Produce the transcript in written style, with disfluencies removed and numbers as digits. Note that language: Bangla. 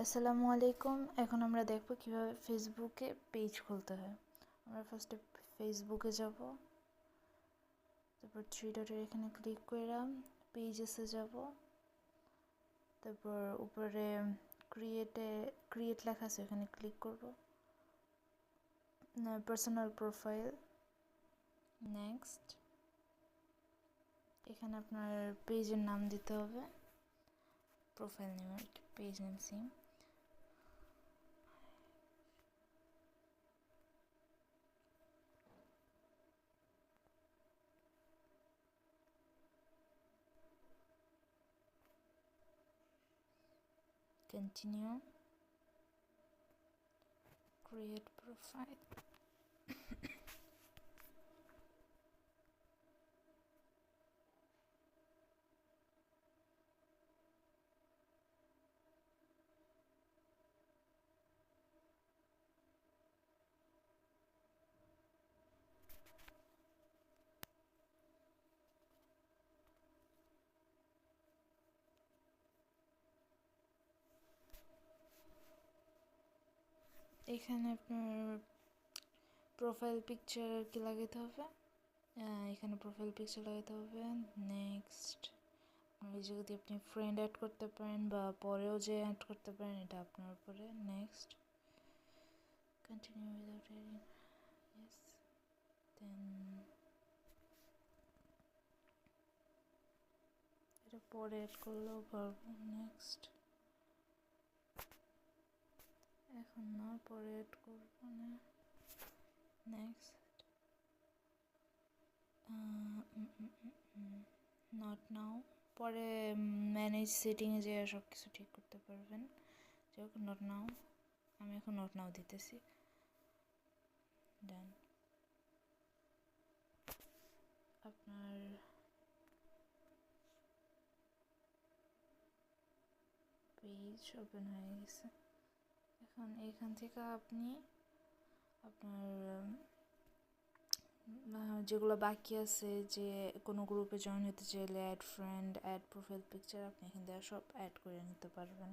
আসসালামু আলাইকুম। এখন আমরা দেখব কিভাবে ফেসবুকে পেজ খুলতে হয়। আমরা ফার্স্টে ফেসবুকে যাব, তারপর থ্রি ডটের এখানে ক্লিক করলাম, পেজেসে যাব, তারপর উপরে ক্রিয়েট লেখা আছে, এখানে ক্লিক করব, পার্সোনাল প্রোফাইল, নেক্সট। এখানে আপনার পেজের নাম দিতে হবে, প্রোফাইল নেম আর কি, page name same. Continue, create profile. এখানে আপনার প্রোফাইল পিকচার আর কি লাগাতে হবে, এখানে প্রোফাইল পিকচার লাগাতে হবে। নেক্সট, এই যদি আপনি ফ্রেন্ড অ্যাড করতে পারেন বা পরেও যে অ্যাড করতে পারেন, এটা আপনার উপরে। Next, continue without adding, yes. Then এটা পরে অ্যাড করলেও পারবো। নেক্সট, এখন না, পরে অ্যাড করবো না। নেক্সট, নট নাও, পরে ম্যানেজ সেটিংয়ে যেয়ে সব কিছু ঠিক করতে পারবেন। যাই হোক, নট নাও, আমি এখন নট নাও দিতেছি। ডান। আপনার পেজ ওপেন হয়ে গেছে। এখন এখান থেকে আপনি আপনার যেগুলো বাকি আছে, যে কোনো গ্রুপে জয়েন হতে চাইলে add friend, add profile picture, আপনি এখান থেকে সব অ্যাড করে নিতে পারবেন।